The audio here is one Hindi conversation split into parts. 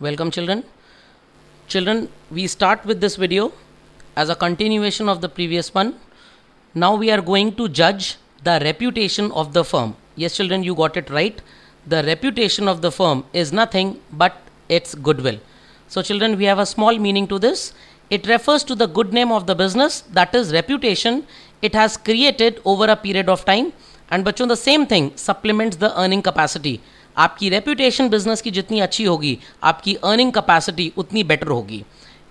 Welcome children. Children, we start with this video as a continuation of the previous one. Now we are going to judge the reputation of the firm. Yes children, you got it right. The reputation of the firm is nothing but its goodwill. So children, we have a small meaning to this. It refers to the good name of the business, that is reputation it has created over a period of time. And बच्चों, the same thing supplements the earning capacity. आपकी रेप्यूटेशन बिजनेस की जितनी अच्छी होगी, आपकी अर्निंग कैपेसिटी उतनी बेटर होगी.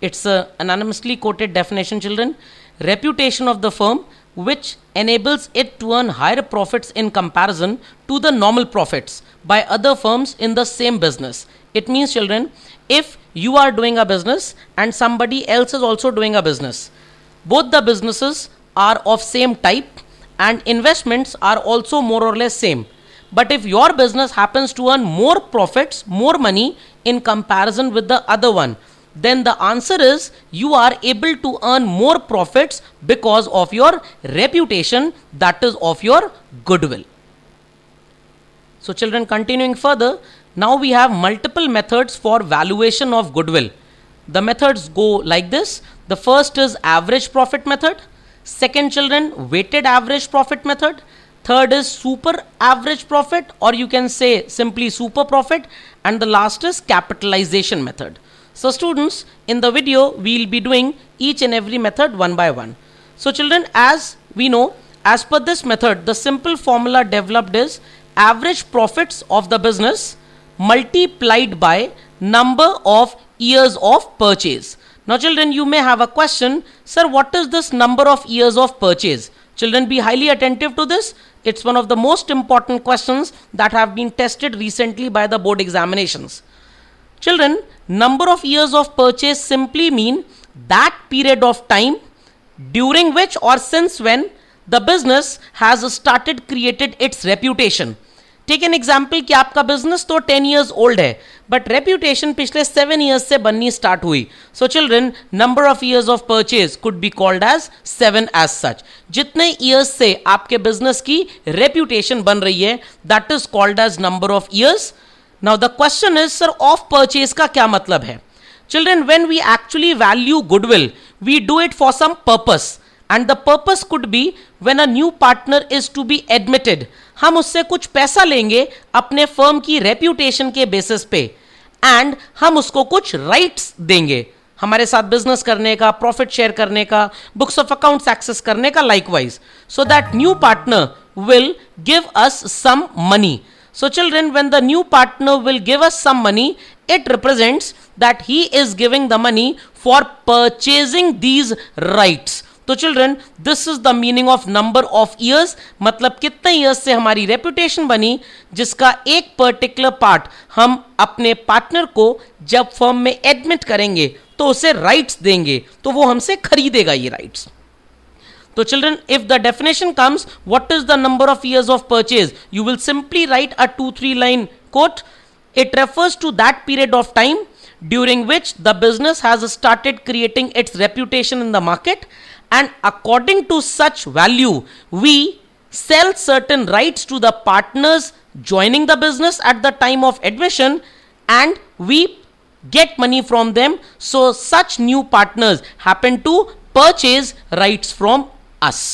It's anonymously quoted definition children. Reputation of the firm which enables it to earn higher profits in comparison to the normal profits by other firms in the same business. It means children, if you are doing a business and somebody else is also doing a business, both the businesses are of same type and investments are also more or less same. But if your business happens to earn more profits, more money in comparison with the other one, then the answer is you are able to earn more profits because of your reputation, that is of your goodwill. So children, continuing further, now we have multiple methods for valuation of goodwill. The methods go like this. The first is average profit method. Second children, weighted average profit method. Third is super average profit, or you can say simply super profit, and the last is capitalization method. So students, in the video we will be doing each and every method one by one. So children, as we know, as per this method, the simple formula developed is average profits of the business multiplied by number of years of purchase. Now children, you may have a question, sir, what is this number of years of purchase? Children, be highly attentive to this. It's one of the most important questions that have been tested recently by the board examinations. Children, number of years of purchase simply mean that period of time during which or since when the business has started created its reputation. Take an example कि आपका बिजनेस तो 10 years old है, बट रेप्यूटेशन पिछले 7 years से बननी स्टार्ट हुई. So children, number of years of purchase could be called as 7 as such. जितने ईयर्स से आपके बिजनेस की रेप्यूटेशन बन रही है, that is called as number of years. Now the question is, sir of purchase का क्या मतलब है? Children, when we actually value goodwill, we do it for some purpose. And the purpose could be when a new partner is to be admitted. हम उससे कुछ पैसा लेंगे अपने फर्म की रेप्यूटेशन के बेसिस पे, एंड हम उसको कुछ राइट्स देंगे हमारे साथ बिजनेस करने का, प्रॉफिट शेयर करने का, बुक्स ऑफ अकाउंट्स एक्सेस करने का, likewise, so that new partner will give us some money. So children, when the new partner will give us some money, it represents that he is giving the money for purchasing these rights. तो children, this is the meaning of number of years. मतलब कितने ईयर्स से हमारी रेप्यूटेशन बनी, जिसका एक पर्टिकुलर पार्ट हम अपने पार्टनर को जब फर्म में एडमिट करेंगे तो उसे राइट्स देंगे, तो वो हमसे खरीदेगा ये राइट्स. तो children, if the definition comes, what is the number of years of purchase, you will simply write a 2-3 line quote. It refers to that period of time during which the business has started creating its reputation in the market, and according to such value we sell certain rights to the partners joining the business at the time of admission, and we get money from them. So such new partners happen to purchase rights from us.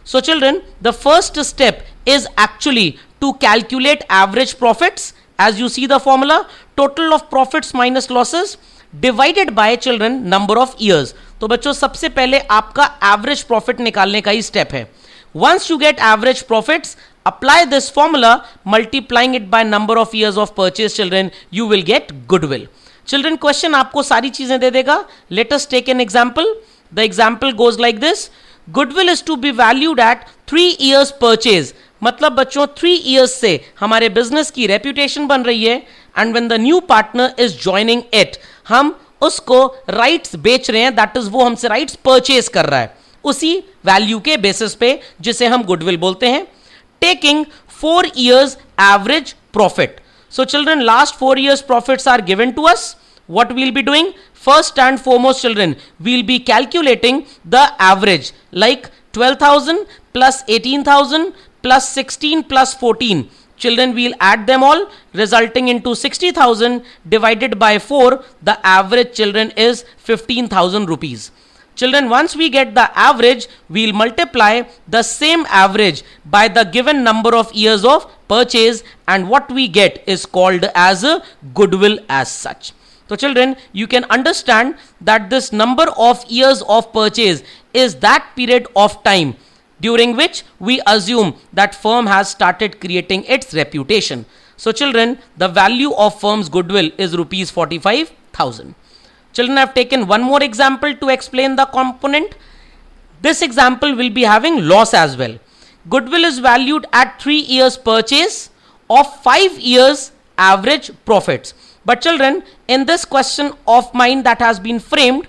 So children, the first step is actually to calculate average profits. As you see the formula, total of profits minus losses divided by children number of years. तो बच्चों, सबसे पहले आपका एवरेज प्रॉफिट निकालने का ही स्टेप है. Once you get average profits, apply this formula multiplying it by number of years of purchase, children, you will get goodwill. Children, question आपको सारी चीजें दे देगा. Let us take an example. The example goes like this. Goodwill is to be valued at 3 years purchase. मतलब बच्चों, 3 years से हमारे बिजनेस की रेप्यूटेशन बन रही है, and when the new partner is joining it, हम उसको राइट्स बेच रहे हैं, दैट इज वो हमसे राइट्स परचेज कर रहा है उसी वैल्यू के बेसिस पे, जिसे हम गुडविल बोलते हैं. Taking 4 years average profit. So children, last 4 years profits are given to us. What we'll be doing? First and foremost, children, we'll be calculating the average, like 12,000 plus 18,000 plus 16 plus 14. Children, we'll add them all, resulting into 60,000 divided by 4. The average, children, is 15,000 rupees. Children, once we get the average, we'll multiply the same average by the given number of years of purchase, and what we get is called as a goodwill as such. So children, you can understand that this number of years of purchase is that period of time during which we assume that firm has started creating its reputation. So children, the value of firm's goodwill is rupees 45,000. Children, I have taken one more example to explain the component. This example will be having loss as well. Goodwill is valued at 3 years purchase of 5 years average profits. But children, in this question of mine that has been framed,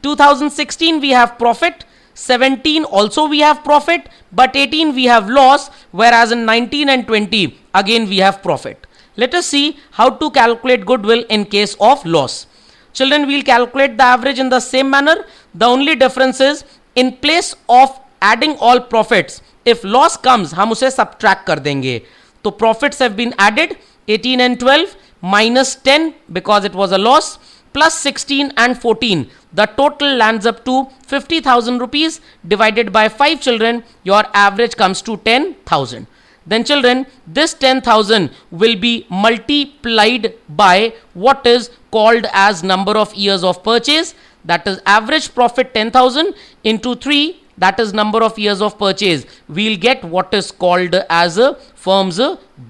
2016 we have profit, 17 also we have profit, but 18 we have loss, whereas in 19 and 20 again we have profit. Let us see how to calculate goodwill in case of loss. Children, we'll calculate the average in the same manner. The only difference is, in place of adding all profits, if loss comes हम उसे subtract कर देंगे. तो profits have been added, 18 and 12 minus 10 because it was a loss, plus 16 and 14. The total lands up to 50,000 rupees divided by 5 children. Your average comes to 10,000. Then children, this 10,000 will be multiplied by what is called as number of years of purchase. That is average profit 10,000 into 3. That is number of years of purchase. We'll get what is called as a firm's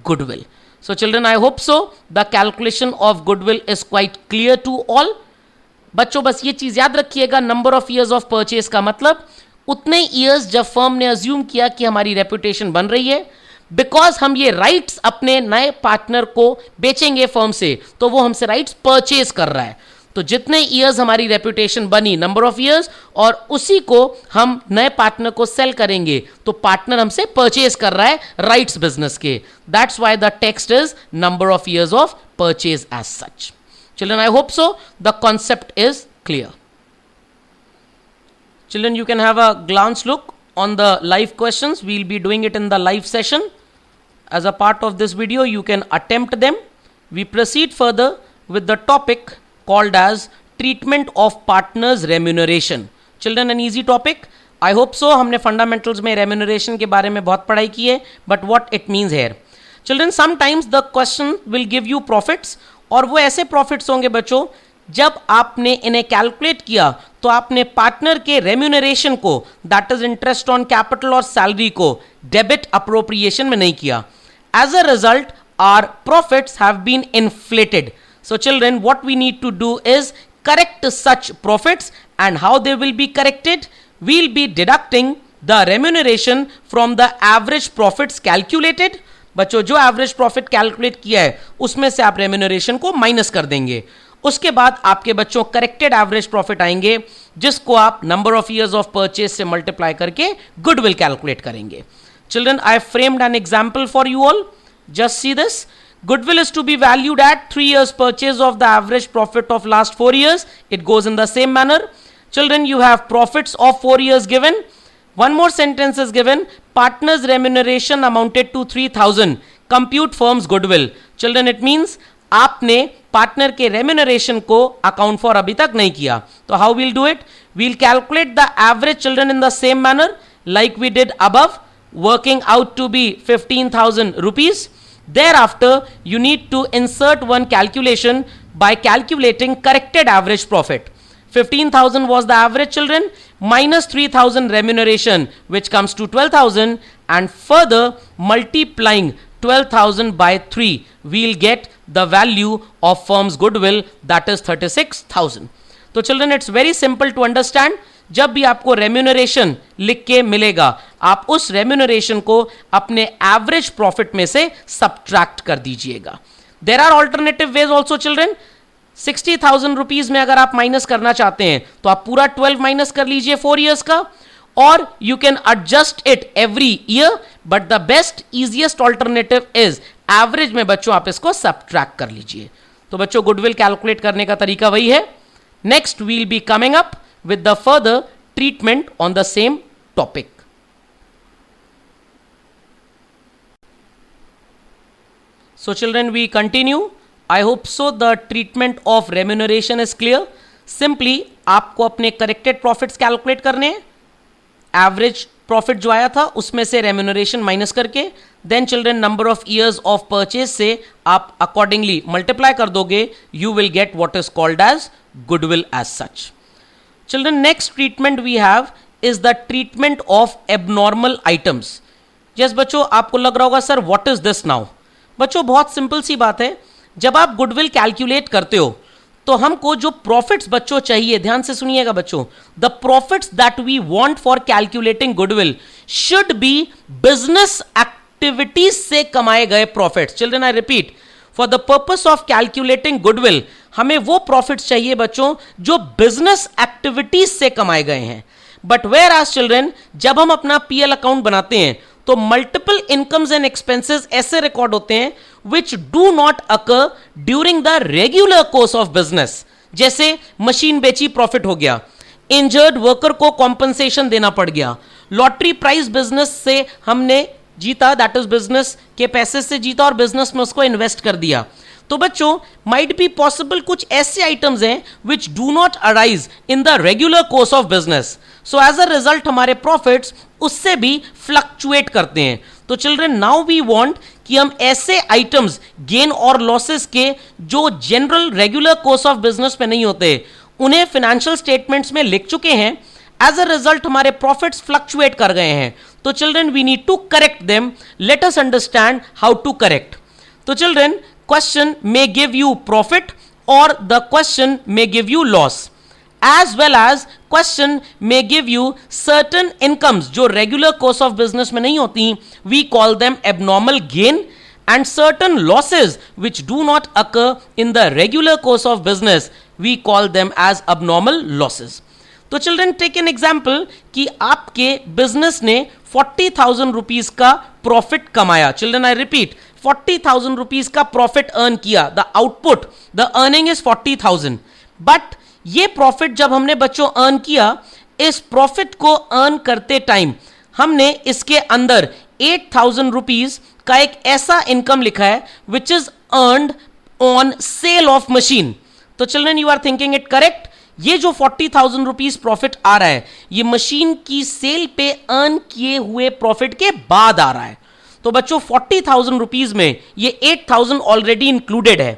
goodwill. So children, I hope so. The calculation of goodwill is quite clear to all. बच्चों बस ये चीज याद रखिएगा, number of years of purchase का मतलब उतने ईयर्स जब फर्म ने अज्यूम किया कि हमारी रेपुटेशन बन रही है, बिकॉज हम ये राइट्स अपने नए पार्टनर को बेचेंगे फर्म से, तो वो हमसे राइट्स परचेज कर रहा है. तो जितने ईयर्स हमारी रेपुटेशन बनी, नंबर ऑफ ईयर्स, और उसी को हम नए पार्टनर को सेल करेंगे, तो पार्टनर हमसे परचेज कर रहा है राइट्स बिजनेस के. That's why the text is number of years of purchase as such. Children, I hope so. The concept is clear. Children, you can have a glance look on the live questions. We'll be doing it in the live session. As a part of this video, you can attempt them. We proceed further with the topic called as treatment of partners remuneration. Children, an easy topic. I hope so. हमने fundamentals में remuneration के बारे में बहुत पढ़ाई की है, but what it means here. Children, sometimes the question will give you profits, और वो ऐसे प्रॉफिट्स होंगे बच्चों जब आपने इन्हें कैलकुलेट किया तो आपने पार्टनर के रेम्यूनरेशन को, that is interest on capital और सैलरी को, डेबिट अप्रोप्रिएशन में नहीं किया. As a result our profits have been inflated. So children, what we need to do is correct such profits, and how they will be corrected? We'll be deducting the remuneration from the average profits calculated. बच्चों, जो एवरेज प्रॉफिट कैलकुलेट किया है उसमें से आप रेम्यूनरेशन को माइनस कर देंगे. उसके बाद आपके बच्चों करेक्टेड एवरेज प्रॉफिट आएंगे, जिसको आप number of years of purchase से मल्टीप्लाई करके गुडविल कैलकुलेट करेंगे. Children, I have framed an example for you all. Just see this. Goodwill is to be valued at 3 years purchase of the average profit of last 4 years. It goes in the same manner. Children, you have profits of 4 years given. One more sentence is given. Partners remuneration amounted to 3,000. Compute firm's goodwill. Children, it means आपने पार्टनर के रेम्यूनरेशन को अकाउंट फॉर अभी तक नहीं किया. तो how will do it? We'll calculate the average children in the same manner like we did above, working out to be 15,000 rupees. Thereafter, you need to insert one calculation by calculating corrected average profit. 15,000 was the average, children, minus 3,000 remuneration, which comes to 12,000, and further multiplying 12,000 by 3, we'll get the value of firm's goodwill, that is 36,000. So children, it's very simple to understand. जब भी आपको रेम्यूनरेशन लिख के मिलेगा, आप उस रेम्यूनरेशन को अपने एवरेज प्रॉफिट में से सब्ट्रैक्ट कर दीजिएगा. There are alternative ways also children. 60,000 rupees में अगर आप माइनस करना चाहते हैं तो आप पूरा 12 माइनस कर लीजिए 4 ईयर्स का, और you can adjust it every year, but the best easiest alternative is average में बच्चों आप इसको सब्ट्रैक्ट कर लीजिए. तो बच्चों, गुडविल कैलकुलेट करने का तरीका वही है. Next we'll be coming up with the further treatment on the same topic. So children, we continue. I hope so the treatment of remuneration is clear. Simply आपको अपने corrected profits calculate करने हैं, average profit जो आया था उसमें से remuneration minus करके, then children number of years of purchase से आप accordingly multiply कर दोगे, you will get what is called as goodwill as such. Children, next treatment we have is the treatment of abnormal items. Yes बच्चों, आपको लग रहा होगा sir what is this now? बच्चों बहुत सिंपल सी बात है, जब आप गुडविल कैलकुलेट करते हो तो हमको जो प्रॉफिट्स बच्चों चाहिए, ध्यान से सुनिएगा बच्चों, the profits that we want for calculating goodwill should be business activities से कमाए गए profits. Children I repeat, for the purpose of calculating goodwill हमें वो प्रॉफिट्स चाहिए बच्चों जो बिजनेस एक्टिविटीज से कमाए गए हैं. बट वेयर एज चिल्ड्रन, जब हम अपना पीएल अकाउंट बनाते हैं तो मल्टीपल इनकम्स एंड एक्सपेंसेस ऐसे रिकॉर्ड होते हैं which do not occur during the regular course of business. जैसे मशीन बेची, प्रॉफिट हो गया, इंजर्ड वर्कर को कॉम्पनसेशन देना पड़ गया, लॉटरी प्राइज बिजनेस से हमने जीता, दैट इज बिजनेस के पैसे से जीता और बिजनेस में उसको इन्वेस्ट कर दिया. तो बच्चों माइट बी पॉसिबल कुछ ऐसे आइटम्स हैं which do not arise in the regular course of business. So as a result हमारे प्रॉफिट्स उससे भी फ्लक्चुएट करते हैं. तो चिल्ड्रन नाउ वी वांट कि हम ऐसे आइटम्स गेन और लॉसेस के जो general regular course of business में नहीं होते उन्हें फाइनेंशियल स्टेटमेंट्स में लिख चुके हैं. एज अ रिजल्ट हमारे प्रॉफिट्स फ्लक्चुएट कर गए हैं. तो children we need to correct them. Let us understand how to correct. तो children question may give you profit or the question may give you loss, as well as question may give you certain incomes जो regular course of business में नहीं होती, we call them abnormal gain, and certain losses which do not occur in the regular course of business we call them as abnormal losses. तो चिल्ड्रन टेक एन एग्जाम्पल कि आपके बिजनेस ने 40,000 रुपीज का प्रॉफिट कमाया. चिल्ड्रन आई रिपीट, 40,000 रुपीज का प्रॉफिट अर्न किया. The output, the earning is 40,000. But ये प्रॉफिट जब हमने बच्चों अर्न किया, इस प्रॉफिट को अर्न करते टाइम हमने इसके अंदर 8,000 रुपीज का एक ऐसा इनकम लिखा है which is earned on sale of machine. तो children you are thinking it correct. ये जो 40,000 रुपीज प्रॉफिट आ रहा है ये मशीन की सेल पे अर्न किए हुए प्रॉफिट के बाद आ रहा है. तो बच्चों 40,000 रुपीज में ये 8,000 ऑलरेडी इंक्लूडेड है.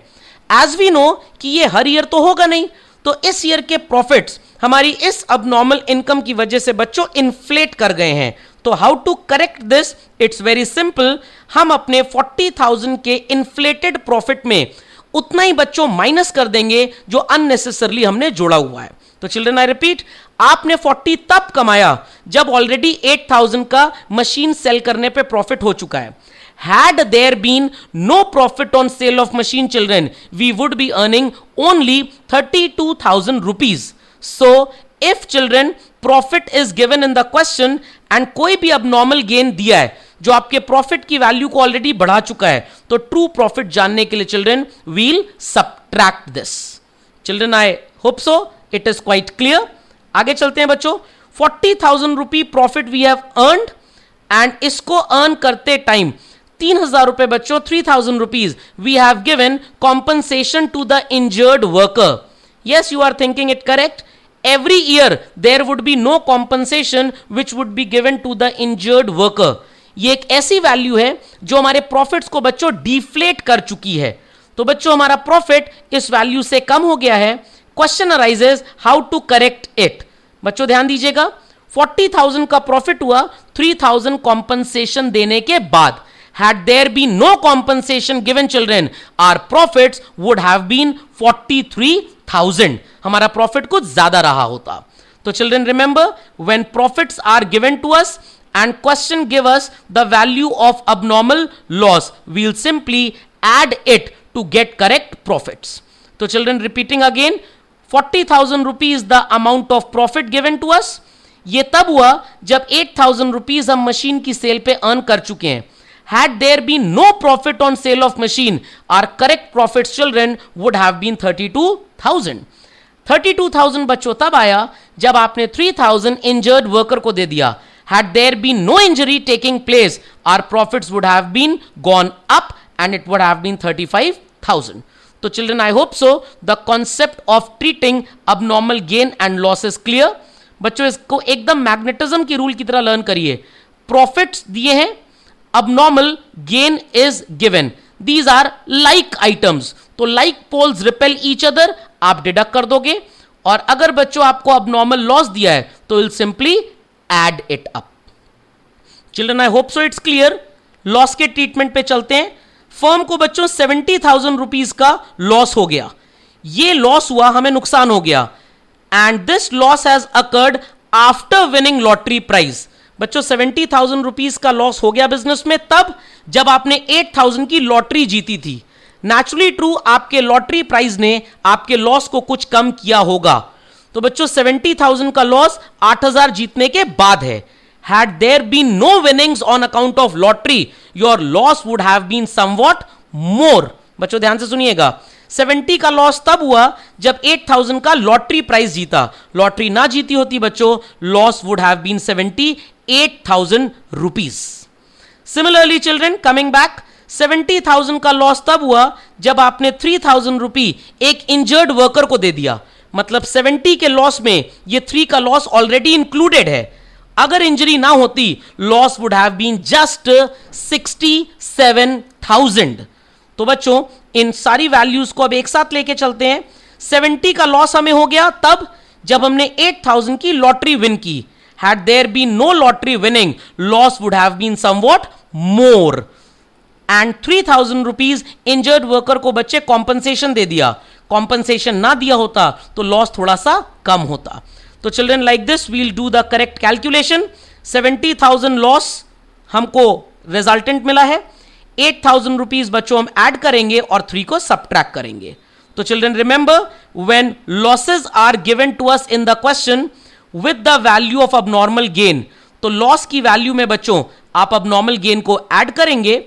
एज वी नो कि ये हर ईयर तो होगा नहीं, तो इस ईयर के प्रॉफिट्स हमारी इस अबनॉर्मल इनकम की वजह से बच्चों इन्फ्लेट कर गए हैं. तो how to correct this? It's very simple. हम अपने 40,000 के इन्फ्लेटेड प्रॉफिट में उतना ही बच्चों माइनस कर देंगे जो अननेसेसरली हमने जोड़ा हुआ है. तो चिल्ड्रन आई रिपीट, आपने 40 तब कमाया जब ऑलरेडी 8,000 का मशीन सेल करने पे प्रॉफिट हो चुका है. Had there been no profit on sale of machine, children, we would be earning only 32,000 rupees. So, if children profit is given in the question and कोई भी abnormal gain दिया है जो आपके प्रॉफिट की वैल्यू को ऑलरेडी बढ़ा चुका है, तो ट्रू प्रॉफिट जानने के लिए children will subtract this. Children I hope so it is quite clear. आगे चलते हैं बच्चों. 40,000 rupee profit we have earned and इसको अर्न करते टाइम 3,000 रुपए बच्चों, 3,000 rupees we have given compensation to the injured worker. Yes, you are thinking it correct. Every year there would be no compensation which would be given to the injured worker. ये एक ऐसी वैल्यू है जो हमारे प्रॉफिट्स को बच्चों डिफ्लेट कर चुकी है. तो बच्चों हमारा प्रॉफिट इस वैल्यू से कम हो गया है. Question arises how to correct it. बच्चों ध्यान दीजिएगा, 40,000 का प्रॉफिट हुआ 3,000 कॉम्पनसेशन देने के बाद. Had there been no compensation given, children, our profits would have been 43,000. हमारा प्रॉफिट कुछ ज्यादा रहा होता. तो children remember, when profits are given to us and question give us the value of abnormal loss, we'll simply add it to get correct profits. तो children repeating again, 40,000 rupees the amount of profit given to us. ये तब हुआ जब 8,000 rupees हम मशीन की सेल पे अर्न कर चुके हैं. Had there been no profit on sale of machine, our correct profits, children, would have been 32,000. 32,000 बच्चों तब आया जब आपने 3,000 इंजर्ड वर्कर को दे दिया. Had there been no injury taking place, our profits would have been gone up and it would have been 35,000. तो children, I hope so the concept of treating abnormal gain and loss is clear. बच्चों इसको एकदम मैग्नेटिज्म की रूल की तरह लर्न करिए. प्रॉफिट्स दिए हैं, abnormal gain is given. These are like items. तो like poles repel each other, आप डिडक्ट कर दोगे. और अगर बच्चों आपको abnormal loss दिया है तो will simply add it up. Children, I hope so it's clear. Loss के ट्रीटमेंट पे चलते हैं. फर्म को बच्चों 70,000 रुपीज का लॉस हो गया. ये लॉस हुआ, हमें नुकसान हो गया. And this loss has occurred after winning lottery prize. बच्चों 70,000 रुपीज का लॉस हो गया बिजनेस में तब जब आपने 8,000 की लॉटरी जीती थी. नेचुरली ट्रू, आपके लॉटरी प्राइज ने आपके लॉस को कुछ कम किया होगा. तो बच्चों 70,000 का लॉस 8,000 जीतने के बाद है. Had there been no winnings on account of lottery, your loss would have been somewhat more. बच्चों ध्यान से सुनिएगा. 70 का लॉस तब हुआ जब 8,000 का लॉटरी प्राइस जीता. लॉटरी ना जीती होती बच्चों, loss would have been 78,000 rupees. Similarly children, coming back, 70,000 का लॉस तब हुआ जब आपने 3,000 रुपी एक इंजर्ड वर्कर को दे दिया. मतलब 70 के लॉस में ये 3 का लॉस ऑलरेडी इंक्लूडेड है. अगर इंजरी ना होती, loss would have been just 67,000. तो बच्चों इन सारी वैल्यूज को अब एक साथ लेके चलते हैं. 70 का लॉस हमें हो गया तब जब हमने 8,000 की लॉटरी विन की. Had there been no lottery winning, loss would have been somewhat more. And 3,000 rupees injured worker को बच्चे कॉम्पनसेशन दे दिया. कॉम्पनसेशन ना दिया होता तो लॉस थोड़ा सा कम होता. तो children, like this we'll do the correct calculation. 70,000 loss हमको रिजल्टेंट मिला है. 8,000 रुपीज बच्चों हम ऐड करेंगे और 3 को सबट्रैक्ट करेंगे. तो children remember, when losses are given to us in the question with the value of abnormal gain, तो लॉस की वैल्यू में बच्चों आप अबनॉर्मल गेन को ऐड करेंगे.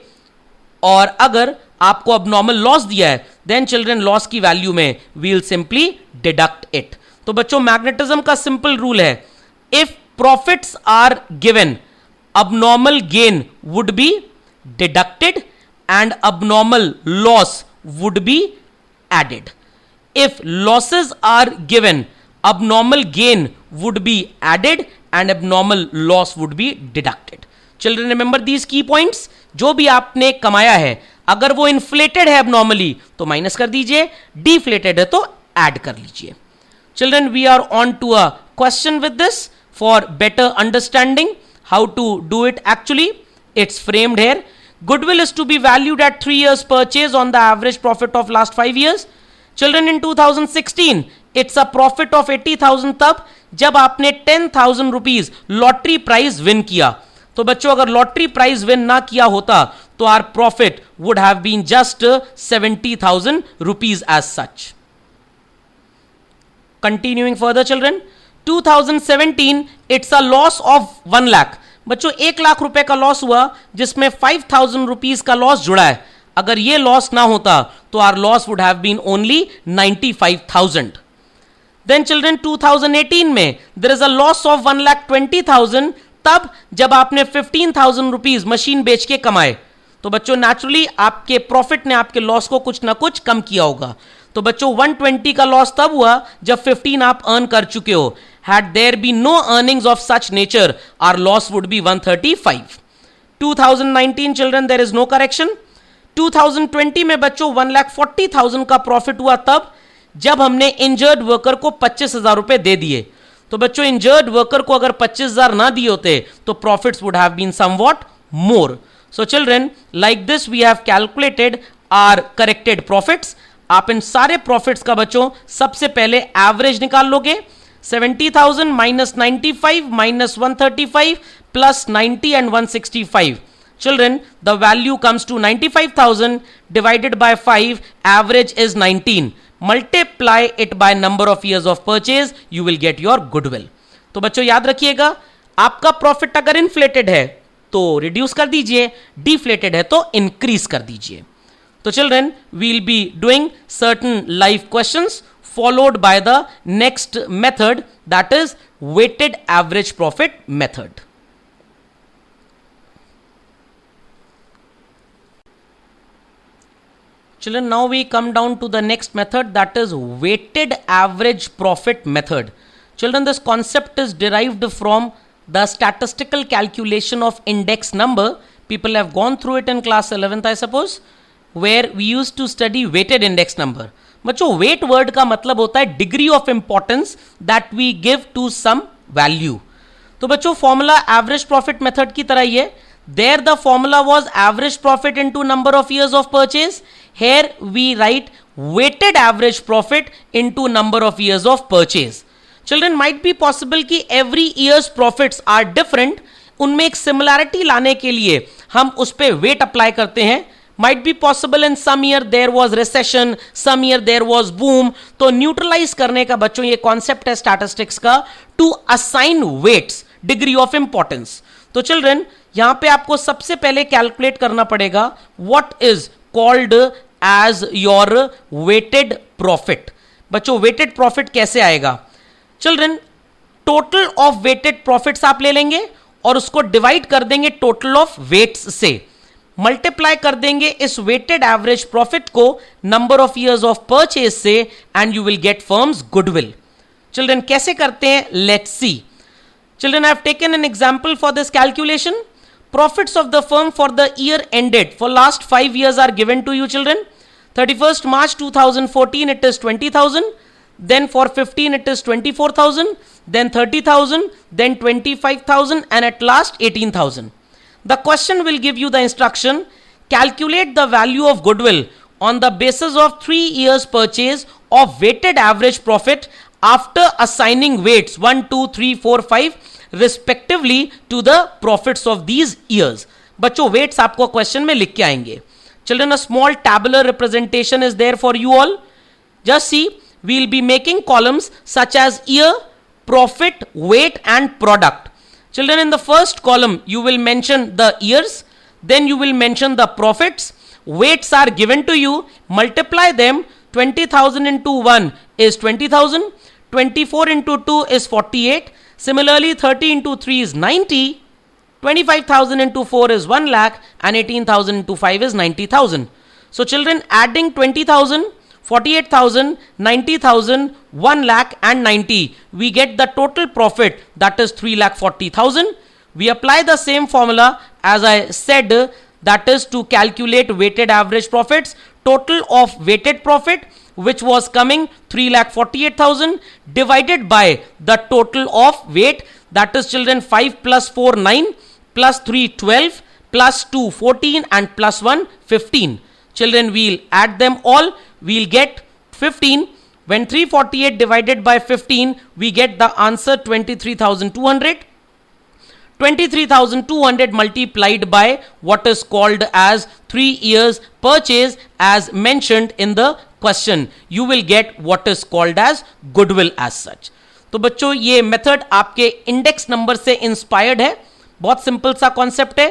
और अगर आपको अबनॉर्मल लॉस दिया है देन चिल्ड्रन लॉस की वैल्यू में वील सिंपली डिडक्ट इट. तो बच्चों मैग्नेटिज्म का सिंपल रूल है, if profits are given, abnormal gain would be deducted and abnormal loss would be added. If losses are given, abnormal gain would be added and abnormal loss would be deducted. Children, remember these key points. जो भी आपने कमाया है, अगर वो इन्फ्लेटेड है abnormally तो माइनस कर दीजिए, डिफ्लेटेड है तो ऐड कर लीजिए. Children, we are on to a question with this for better understanding how to do it actually. It's framed here. Goodwill is to be valued at 3 years purchase on the average profit of last 5 years. Children, in 2016, it's a profit of 80,000 तब जब आपने 10,000 रुपीज लॉटरी प्राइज विन किया. तो बच्चों अगर लॉटरी प्राइज विन ना किया होता तो our profit would have been just 70,000 rupees as such. Continuing further children, 2017 it's a loss of 1 lakh. बच्चों 1 लाख रुपए का लॉस हुआ जिसमें 5,000 रुपीज का लॉस जुड़ा है. अगर ये लॉस ना होता तो our loss would have been only 95,000. Then children 2018 में there is a loss of 1,20,000 तब जब आपने 15,000 रुपीज मशीन बेच के कमाए. तो बच्चों नेचुरली आपके प्रॉफिट ने आपके लॉस को कुछ ना कुछ कम किया होगा. तो बच्चों 120 का लॉस तब हुआ जब 15 आप अर्न कर चुके हो. Had there been no earnings of such nature, our loss would be 135. 2019 children, there is no correction. 2020 में बच्चों 1,40,000 का प्रॉफिट हुआ तब जब हमने इंजर्ड वर्कर को 25,000 रुपए दे दिए. तो बच्चों इंजर्ड वर्कर को अगर 25,000 ना दिए होते तो profits would have been somewhat more. So children, like this we have calculated our corrected profits. आप इन सारे प्रॉफिट्स का बच्चों सबसे पहले एवरेज निकाल लोगे. 70,000 minus 95 minus 135 plus 90 and 165. Children, the value comes to 95,000 divided by 5. Average is 19. Multiply it by number of years of purchase. You will get your goodwill. तो बच्चों याद रखिएगा, आपका प्रॉफिट अगर इन्फ्लेटेड है तो रिड्यूस कर दीजिए, डिफ्लेटेड है तो इंक्रीज कर दीजिए. तो children, we'll be doing certain live questions followed by the next method, that is weighted average profit method. Children, now we come down to the next method, that is weighted average profit method. Children, this concept is derived from the statistical calculation of index number. People have gone through it in class 11th, I suppose, where we used to study weighted index number. बच्चों weight word का मतलब होता है degree of importance that we give to some value. तो बच्चों फॉर्मूला एवरेज प्रॉफिट मेथड की तरह ही है. There the formula was average profit into number of years of purchase. Here we write weighted average profit into number of years of purchase. Children, might be possible कि every year's profits are different. उनमें एक similarity लाने के लिए हम उस पे weight apply करते हैं. Might be possible in some year there was recession, some year there was boom. तो neutralize करने का बच्चों ये concept है statistics का, to assign weights, degree of importance. तो children, यहां पे आपको सबसे पहले कैलकुलेट करना पड़ेगा what is called as your weighted profit. बच्चों वेटेड प्रॉफिट कैसे आएगा? Children, total of weighted profits आप ले लेंगे और उसको डिवाइड कर देंगे टोटल ऑफ वेट्स से, मल्टीप्लाई कर देंगे इस वेटेड एवरेज प्रॉफिट को number of years of purchase से, and you will get firm's goodwill. Children, कैसे करते हैं? Let's see. Children, I have taken an example for this calculation. Profits of the firm for the year ended for last 5 years are given to you, children. 31st March 2014 it is 20,000, then for 15 it is 24,000, then 30,000, then 25,000, and at last 18,000. The question will give you the instruction, calculate the value of goodwill on the basis of 3 years purchase of weighted average profit after assigning weights 1, 2, 3, 4, 5 respectively to the profits of these years. बच्चों weights आपको क्वेश्चन में लिख के आएंगे. Children, a small tabular representation is there for you all. Just see, we will be making columns such as year, profit, weight and product. Children, in the first column you will mention the years, then you will mention the profits. Weights are given to you, multiply them. 20,000 into 1 is 20,000, 24 into 2 is 48, similarly 30 into 3 is 90, 25,000 into 4 is 1 lakh, and 18,000 into 5 is 90,000. So children, adding 20,000, 48,000, 90,000, 1 lakh and 90, we get the total profit, that is 3,40,000. We apply the same formula as I said, that is to calculate weighted average profits. Total of weighted profit, which was coming 3,48,000, divided by the total of weight, that is children 5 plus 4 9 plus 3 12 plus 2 14 and plus 1 15. Children, we'll add them all, we'll get 15. When 348 divided by 15, we get the answer 23,200. 23,200 multiplied by what is called as 3 years purchase as mentioned in the question, you will get what is called as goodwill as such. तो बच्चों ये मेथड आपके इंडेक्स नंबर से इंस्पायर्ड है. बहुत सिंपल सा कॉन्सेप्ट है.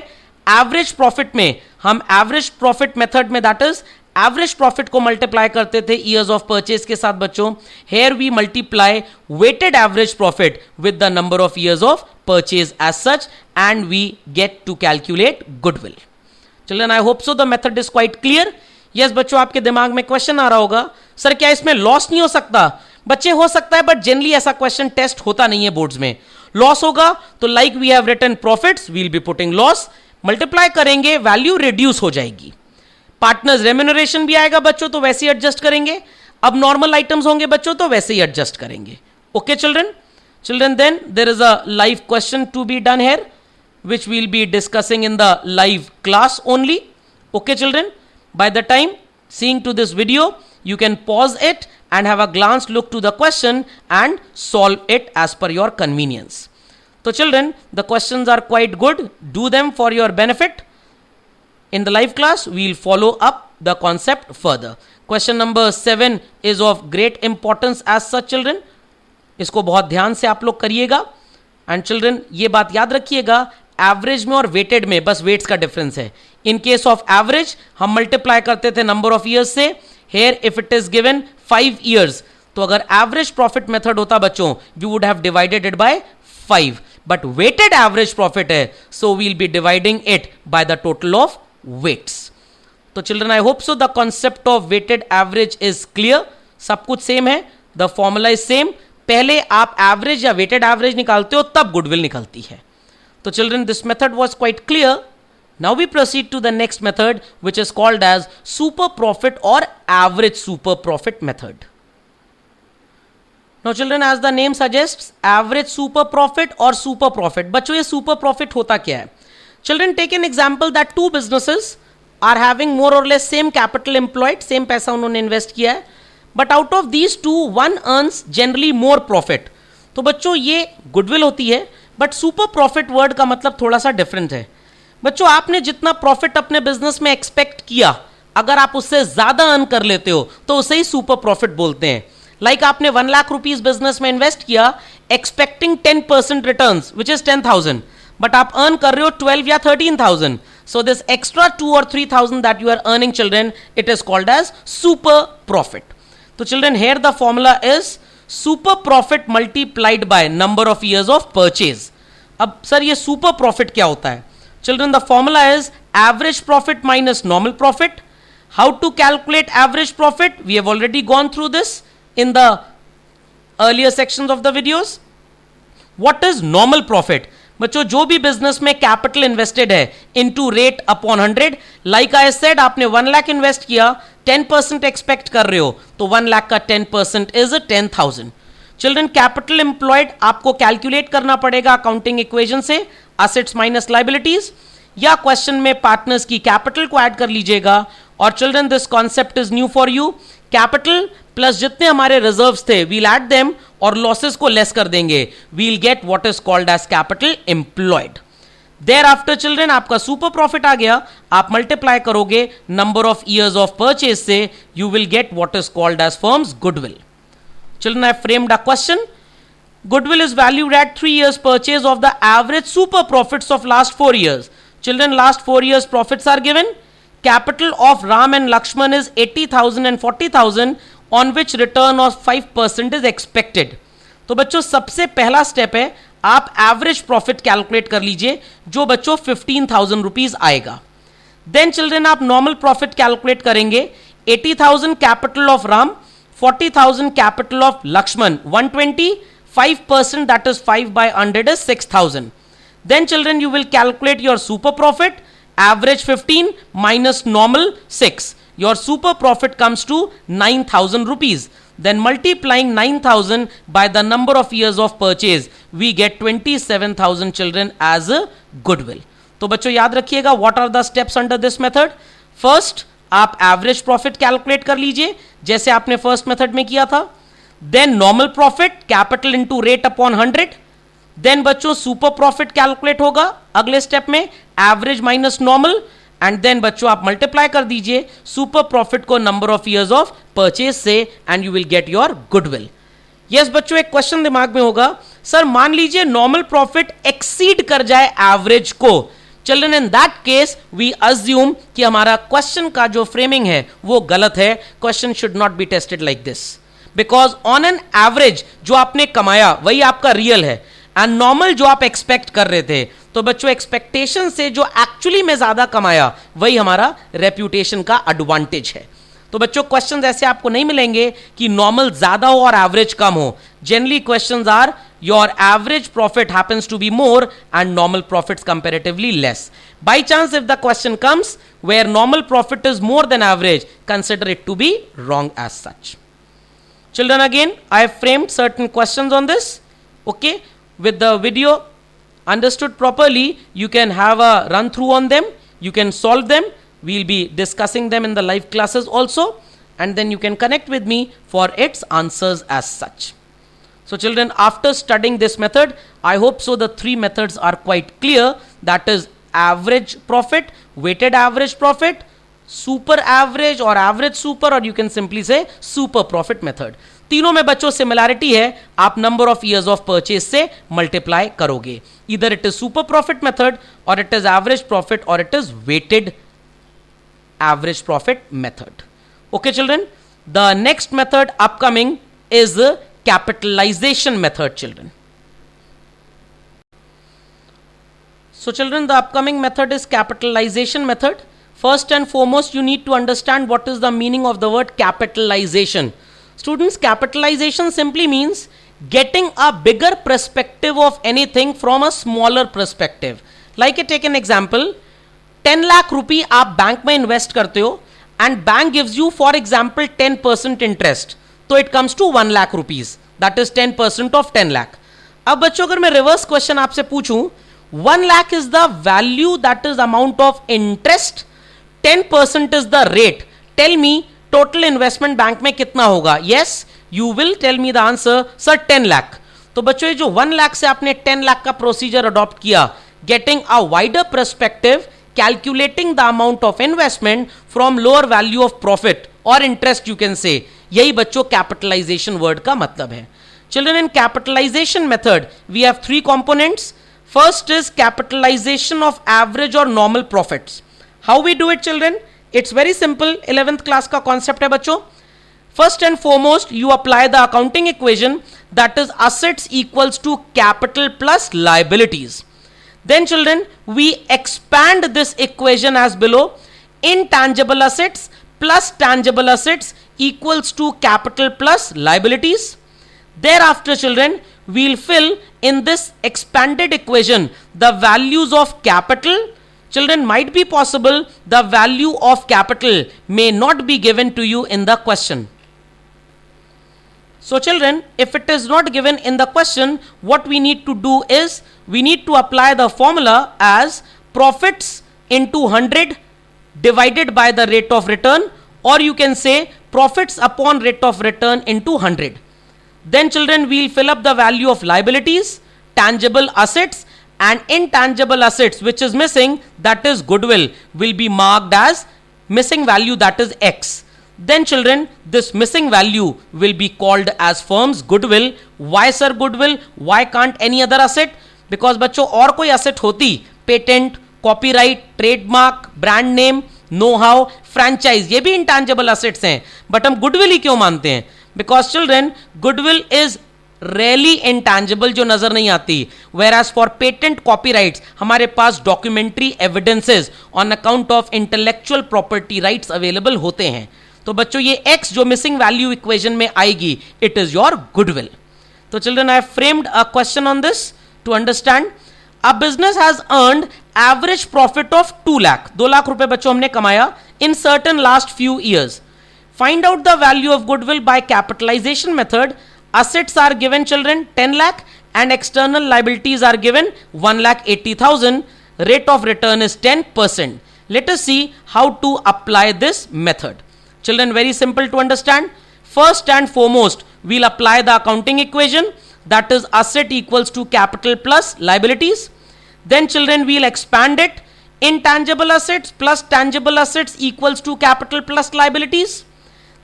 एवरेज प्रॉफिट में हम एवरेज प्रॉफिट मेथड में दैट इज एवरेज प्रॉफिट को मल्टीप्लाई करते थे ईयर्स ऑफ परचेज के साथ. बच्चों here we multiply weighted average profit with the number of years of purchase as such, and we get to calculate goodwill. Children, I hope so the method is quite clear. Yes बच्चों, आपके दिमाग में क्वेश्चन आ रहा होगा, सर क्या इसमें लॉस नहीं हो सकता? बच्चे हो सकता है, बट जनरली ऐसा क्वेश्चन टेस्ट होता नहीं है बोर्ड्स में. लॉस होगा तो like we have written profits, we will be putting loss, multiply करेंगे, वैल्यू रिड्यूस हो जाएगी. पार्टनर्स रेम्यूनरेशन भी आएगा बच्चों, तो वैसे ही एडजस्ट करेंगे. अब नॉर्मल आइटम्स होंगे बच्चों, तो वैसे ही एडजस्ट करेंगे. Okay children. Children, then there is a live question to be done here, which we will be discussing in the live class only. Okay children, by the time seeing to this video, you can pause it and have a glance look to the question and solve it as per your convenience. So children, the questions are quite good. Do them for your benefit. In the live class, we will follow up the concept further. Question number 7 is of great importance as such children. इसको बहुत ध्यान से आप लोग करिएगा. एंड चिल्ड्रन, ये बात याद रखिएगा, एवरेज में और वेटेड में बस वेट्स का डिफरेंस है. इन केस ऑफ एवरेज हम मल्टीप्लाई करते थे नंबर ऑफ ईयर्स से. Here if it is given 5 years, तो अगर एवरेज प्रॉफिट मेथड होता बच्चों, we would have divided it by 5. But weighted average profit है, so we will be dividing it by the total of weights. तो children I hope so the concept of weighted average is clear. सब कुछ सेम है, द फॉर्मूला इज सेम. पहले आप एवरेज या वेटेड एवरेज निकालते हो तब गुडविल निकलती है. तो children this method was quite clear. Now we proceed to the next method which is called as super profit और average super profit method. Now children, as the name suggests, average super profit or super profit. बच्चों ये super profit होता क्या है? Children, take an example that two businesses are having more or less same capital employed, same पैसा उन्होंने invest किया है, but out of these two, one earns generally more profit. तो बच्चों ये goodwill होती है, but super profit word का मतलब थोड़ा सा different है. बच्चों आपने जितना profit अपने business में expect किया, अगर आप उससे ज़्यादा earn कर लेते हो, तो उसे ही super profit बोलते हैं. लाइक आपने 1 लाख रुपीज बिजनेस में इन्वेस्ट किया expecting 10% returns which is 10,000, but आप अर्न कर रहे हो 12 या 13,000. So this extra 2 or 3,000 that you are earning children, it is called as super profit. तो children here the formula is super profit multiplied by number of years of purchase. अब सर ये सुपर प्रॉफिट क्या होता है? Children the formula is average profit minus normal profit. How to calculate average profit? We have already gone through this in the earlier sections of the videos. What is normal profit? बच्चों जो भी बिजनेस में कैपिटल इन्वेस्टेड है into rate upon 100, like I said आपने 1 लाख इन्वेस्ट किया, 10% एक्सपेक्ट कर रहे हो, तो 1 लाख का 10% इज 10,000. चिल्ड्रन कैपिटल एम्प्लॉयड आपको कैलकुलेट करना पड़ेगा अकाउंटिंग इक्वेशन से, असेट्स माइनस लाइबिलिटीज, या क्वेश्चन में पार्टनर्स की कैपिटल को ऐड कर लीजिएगा. और children this concept is new for you. Capital plus जितने हमारे रिजर्व्स थे वील ऐड देम और लॉसेस को लेस कर देंगे, we'll get what is called as capital employed. Thereafter children आपका सुपर प्रॉफिट आ गया, आप मल्टीप्लाई करोगे number of years of purchase से, you will get what is called as firm's goodwill. Children I framed a question. Goodwill is valued at 3 years purchase of the average super profits of last 4 years. Children, last 4 years profits are given. Capital of Ram and Lakshman is 80,000 and 40,000 on which return of 5% is expected. तो बच्चों सबसे पहला स्टेप है आप एवरेज प्रॉफिट कैलकुलेट कर लीजिए जो बच्चों 15,000 रुपीज आएगा. देन चिल्ड्रन आप नॉर्मल प्रॉफिट कैलकुलेट करेंगे. 80,000 capital of Ram, 40,000 capital of Lakshman, 120, 5% that is 5 by 100 is 6,000. Then children you will calculate your super profit, average 15 minus normal 6. Your super profit comes to 9,000 rupees. Then multiplying 9,000 by the number of years of purchase, we get 27,000 children as a goodwill. तो बच्चों याद रखिएगा what are the steps under this method. First आप average profit calculate कर लीजिए जैसे आपने first method में किया था. Then normal profit, capital into rate upon 100. Then बच्चों super profit calculate होगा अगले स्टेप में, average minus normal, and then बच्चों आप multiply कर दीजिए super profit को number of years of purchase से, and you will get your goodwill. Yes बच्चों एक क्वेश्चन दिमाग में होगा, सर मान लीजिए normal profit exceed कर जाए average को. Children in that case we assume कि हमारा क्वेश्चन का जो फ्रेमिंग है वो गलत है. Question should not be tested like this. Because on an average जो आपने कमाया वही आपका रियल है, एंड नॉर्मल जो आप एक्सपेक्ट कर रहे थे, तो बच्चों एक्सपेक्टेशन से जो एक्चुअली में ज्यादा कमाया वही हमारा रेप्यूटेशन का एडवांटेज है. तो बच्चों क्वेश्चंस ऐसे आपको नहीं मिलेंगे कि नॉर्मल ज्यादा हो और एवरेज कम हो. Generally questions are your average profit happens to be more and normal profits comparatively less. By chance if the question comes where normal profit is more than average, consider it to be wrong as such. Children, again I have framed certain questions on this. Okay, with the video understood properly, you can have a run through on them, you can solve them, we'll be discussing them in the live classes also, and then you can connect with me for its answers as such. So children, after studying this method, I hope so the three methods are quite clear, that is average profit, weighted average profit, super average और एवरेज सुपर, और you can simply say super profit method. तीनों में बच्चों सिमिलैरिटी है, आप number of years of purchase से मल्टीप्लाई करोगे. इधर it is super profit method और इट इज एवरेज प्रॉफिट और it is weighted average profit method. Okay children, the next method upcoming is capitalisation method children. So children, the upcoming method is capitalization method. First and foremost, you need to understand what is the meaning of the word capitalization. Students, capitalization simply means getting a bigger perspective of anything from a smaller perspective. Like I take an example, 10 lakh rupee आप बैंक में इन्वेस्ट करते हो and bank gives you for example 10% interest, तो it comes to 1 lakh rupees, that is 10% of 10 lakh. अब बच्चों अगर मैं रिवर्स क्वेश्चन आपसे पूछूं, 1 lakh is the value, that is amount of interest, 10% is the rate. Tell me total investment bank में कितना होगा? Yes, you will tell me the answer, sir 10 lakh. तो बच्चों ये जो 1 lakh से आपने 10 lakh का प्रोसीजर अडॉप्ट किया, getting a wider perspective, calculating the amount of investment from lower value of profit or interest you can say, यही बच्चों capitalization word का मतलब है. Children, in capitalization method we have three components. First is capitalization of average or normal profits. How we do it children? It's very simple. 11th class का concept है बच्चों. First and foremost you apply the accounting equation, that is assets equals to capital plus liabilities. Then children, we expand this equation as below. Intangible assets plus tangible assets equals to capital plus liabilities. Thereafter children, we'll fill in this expanded equation the values of capital. Children, might be possible the value of capital may not be given to you in the question. So children, if it is not given in the question, what we need to do is we need to apply the formula as profits into 100 divided by the rate of return, or you can say profits upon rate of return into 100. Then children, we'll fill up the value of liabilities, tangible assets and intangible assets which is missing, that is goodwill, will be marked as missing value, that is X. Then children, this missing value will be called as firm's goodwill. Why sir goodwill? Why can't any other asset? Because बच्चों और कोई asset होती, patent, copyright, trademark, brand name, know-how, franchise, ये भी intangible assets हैं, but हम goodwill ही क्यों मानते हैं? Because children, goodwill is rarely intangible, जो नजर नहीं आती, whereas for patent, copyrights हमारे पास documentary evidences on account of intellectual property rights available होते हैं. तो बच्चों ये x जो मिसिंग वैल्यू इक्वेशन में आएगी, इट इज योर गुडविल. तो children, I have framed a question on this to understand. A business has earned average profit of 2 lakh. 2 lakh रुपए बच्चों हमने कमाया in certain last few years. Find out the value of goodwill by capitalisation method. assets are given children 10 lakh and external liabilities are given 1,80,000. Rate of return is 10%. Let us see how to apply this method. Children, very simple to understand. First and foremost, we'll apply the accounting equation, that is asset equals to capital plus liabilities. Then children, we'll expand it. Intangible assets plus tangible assets equals to capital plus liabilities.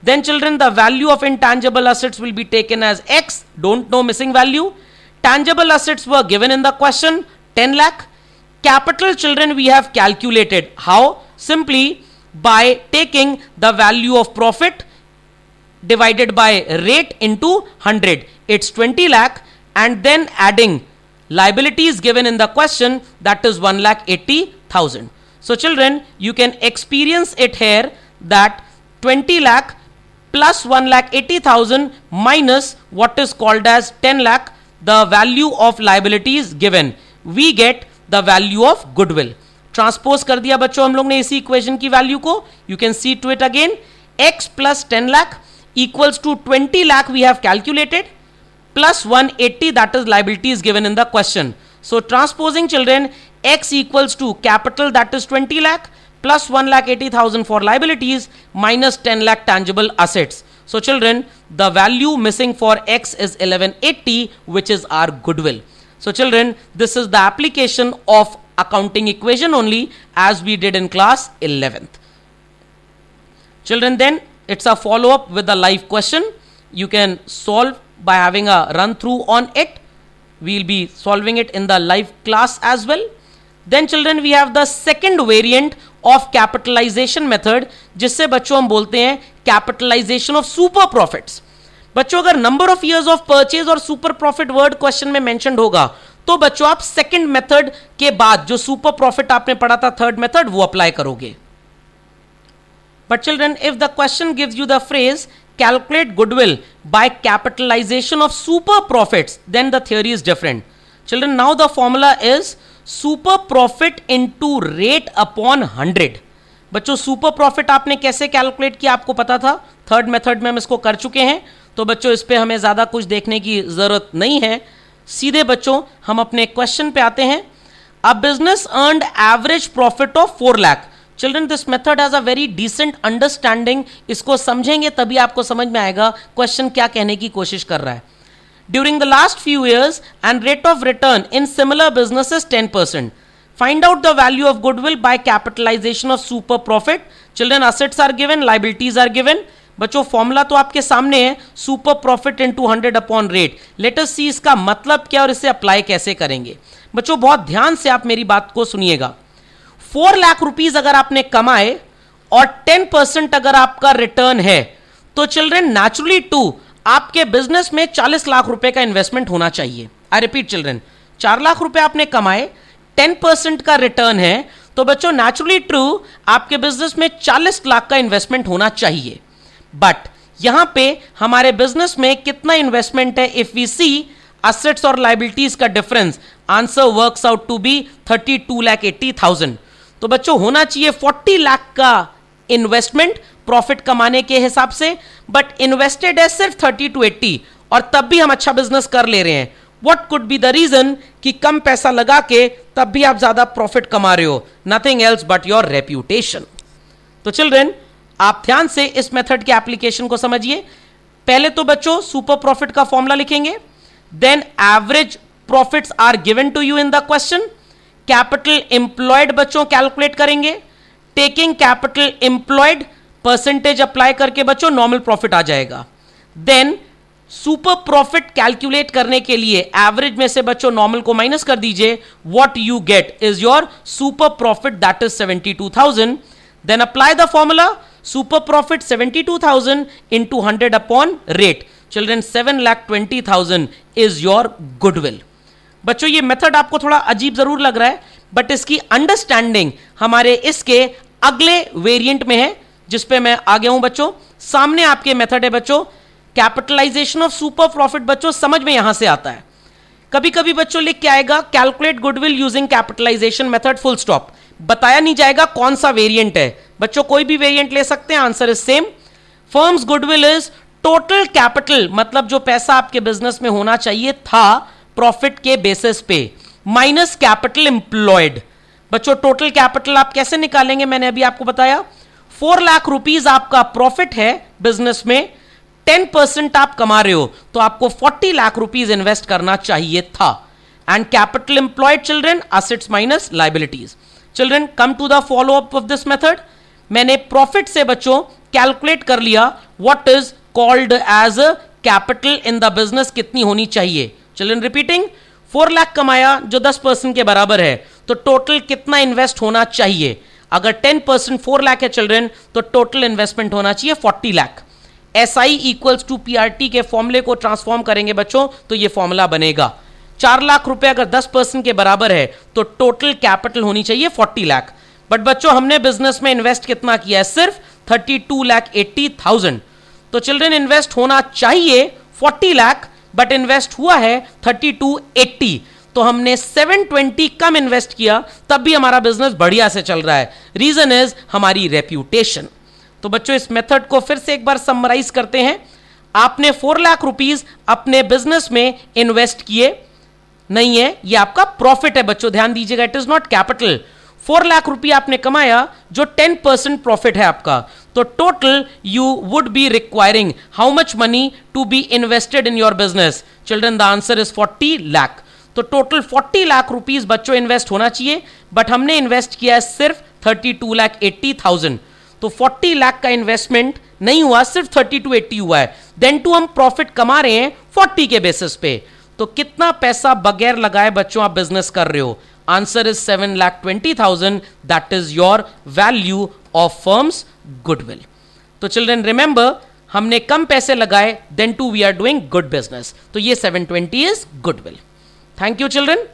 Then children, the value of intangible assets will be taken as X, don't know missing value. Tangible assets were given in the question, 10 lakh. Capital children we have calculated. How? Simply by taking the value of profit divided by rate into 100. It's 20 lakh and then adding liabilities given in the question, that is 1,80,000. So children, you can experience it here that 20 lakh plus 1,80,000 minus what is called as 10 lakh, the value of liabilities given, we get the value of goodwill. Transpose कर दिया बच्चों हम लोग ने इसी इक्वेशन की वैल्यू को. You can see to it again. x plus 10 lakh equals to 20 lakh we have calculated plus 180, that is liabilities given in the question. So transposing children, x equals to capital, that is 20 lakh plus 1,80,000 for liabilities minus 10 lakh tangible assets. So children, the value missing for x is 1180, which is our goodwill. So children, this is the application of accounting equation only as we did in class 11th. Children, then it's a follow up with the live question. You can solve by having a run through on it. We'll be solving it in the live class as well. Then children, we have the second variant of capitalization method, जिससे बच्चों हम बोलते हैं capitalization of super profits. बच्चों अगर number of years of purchase और सुपर प्रॉफिट वर्ड क्वेश्चन में मेंशन्ड होगा तो बच्चों आप सेकंड मेथड के बाद जो सुपर प्रॉफिट आपने पढ़ा था थर्ड मेथड वो अप्लाई करोगे. But children, if the question gives you the phrase calculate goodwill by capitalization of super profits, then the theory is different. Children, now the formula is super profit into rate upon 100. बच्चों सुपर प्रॉफिट आपने कैसे कैलकुलेट किया आपको पता था, थर्ड मेथड में हम इसको कर चुके हैं, तो बच्चों इस पे हमें ज़्यादा कुछ देखने की ज़रूरत नहीं है. सीधे बच्चों हम अपने क्वेश्चन पे आते हैं. A business earned average profit of 4 lakh. Children this method has a very decent understanding. इसको समझेंगे तभी आपको समझ में आएगा क्वेश्चन क्या कहने की कोशिश कर रहा है. During the last few years and rate of return in similar businesses 10%. Find out the value of goodwill by capitalization of super profit. Children, assets are given, liabilities are given. बच्चों फॉर्मूला तो आपके सामने है, super profit into 100 upon rate. Let us see इसका मतलब क्या और इसे अप्लाई कैसे करेंगे. बच्चों बहुत ध्यान से आप मेरी बात को सुनिएगा. 4 लाख रुपीज अगर आपने कमाए और 10% अगर आपका रिटर्न है, तो चिल्ड्रन नेचुरली टू आपके बिजनेस में 40 लाख रुपए का इन्वेस्टमेंट होना चाहिए. आई रिपीट चिल्ड्रन, 4 लाख रुपए आपने कमाए, 10% का रिटर्न है, तो बच्चों नेचुरली ट्रू आपके बिजनेस में 40 लाख का इन्वेस्टमेंट होना चाहिए. बट यहां पे हमारे बिजनेस में कितना इन्वेस्टमेंट है, इफ वी सी असेट्स और लाइबिलिटीज का difference, answer works out to be 32,80,000. तो बच्चों होना चाहिए 40 लाख का इन्वेस्टमेंट प्रॉफिट कमाने के हिसाब से, बट इन्वेस्टेड है सिर्फ 30 to 80, और तब भी हम अच्छा बिजनेस कर ले रहे हैं. What could be the reason कि कम पैसा लगा के तब भी आप ज्यादा प्रॉफिट कमा रहे हो? Nothing else but your reputation. तो चिल्ड्रन आप ध्यान से इस मेथड के एप्लीकेशन को समझिए. पहले तो बच्चों सुपर प्रॉफिट का फॉर्मूला लिखेंगे, then average profits are given to you in the question. Capital employed बच्चों कैलकुलेट करेंगे. Taking capital employed percentage apply करके बच्चों नॉर्मल प्रॉफिट आ जाएगा. देन सुपर प्रॉफिट कैलकुलेट करने के लिए एवरेज में से बच्चों नॉर्मल को माइनस कर दीजिए. What you get is your super profit, that is 72,000. Then apply the formula super profit 72,000 into 100 upon rate. Children 7,20,000 is your goodwill. बच्चों ये मेथड आपको थोड़ा अजीब जरूर लग रहा है, बट इसकी अंडरस्टैंडिंग हमारे इसके अगले वेरिएंट में है, जिसपे मैं आ गया हूं बच्चों. सामने आपके मेथड है बच्चों कैपिटलाइजेशन ऑफ सुपर प्रॉफिट. बच्चों समझ में यहां से आता है. कभी कभी बच्चों लिख के आएगा calculate goodwill using capitalisation method, full stop. बताया नहीं जाएगा कौन सा वेरिएंट है. बच्चों कोई भी वेरिएंट ले सकते हैं, answer is same. Firms goodwill is total capital, मतलब जो पैसा आपके बिजनेस में होना चाहिए था प्रॉफिट के बेसिस पे, माइनस कैपिटल एम्प्लॉयड. बच्चों टोटल कैपिटल आप कैसे निकालेंगे, मैंने अभी आपको बताया. 4 लाख रुपीज आपका प्रॉफिट है बिजनेस में, 10% आप कमा रहे हो, तो आपको 40 लाख रुपीज इन्वेस्ट करना चाहिए था. And capital employed children assets minus liabilities. Children come to the follow up of this method. मैंने प्रॉफिट से बच्चों कैलकुलेट कर लिया what is called as capital in the business कितनी होनी चाहिए. चिल्ड्रन रिपीटिंग, 4 लाख कमाया जो 10% के बराबर है, तो टोटल कितना इन्वेस्ट होना चाहिए. अगर 10% 4 लाख है चिल्ड्रन, तो टोटल इन्वेस्टमेंट होना चाहिए 40 lakh. SI equals to PRT के फॉर्मूले को ट्रांसफॉर्म करेंगे बच्चों, तो ये फॉर्मूला बनेगा. 4 लाख रुपए अगर 10% के बराबर है, तो टोटल कैपिटल होनी चाहिए 40 लाख. बट बच्चों हमने बिजनेस में इन्वेस्ट कितना किया है, सिर्फ 32,80,000. तो चिल्ड्रन इन्वेस्ट होना चाहिए 40 लाख, बट इन्वेस्ट हुआ है 32,80. तो हमने 720 कम इन्वेस्ट किया, तब भी हमारा बिजनेस बढ़िया से चल रहा है. रीजन इज हमारी रेप्यूटेशन. तो बच्चों इस मेथड को फिर से एक बार समराइज करते हैं. आपने 4 लाख रुपीज अपने बिजनेस में इन्वेस्ट किए, नहीं है, ये आपका प्रॉफिट है बच्चों, ध्यान दीजिएगा, it is not capital. 4 lakh रुपये आपने कमाया, जो 10% प्रॉफिट है आपका, तो total you would be requiring how much money to be invested in your business. Children the answer is 40 lakh. तो टोटल 40 लाख रुपीज बच्चों इन्वेस्ट होना चाहिए, बट हमने इन्वेस्ट किया है सिर्फ 32,80,000. तो 40 लाख का इन्वेस्टमेंट नहीं हुआ, सिर्फ 32,80 हुआ है. देन टू हम प्रॉफिट कमा रहे हैं 40 के बेसिस पे. तो कितना पैसा बगैर लगाए बच्चों आप बिजनेस कर रहे हो. Answer is 7,20,000. That is your value of firm's goodwill. तो चिल्ड्रन रिमेंबर, हमने कम पैसे लगाए, then too we are doing good business. तो ये 720 is goodwill. Thank you children.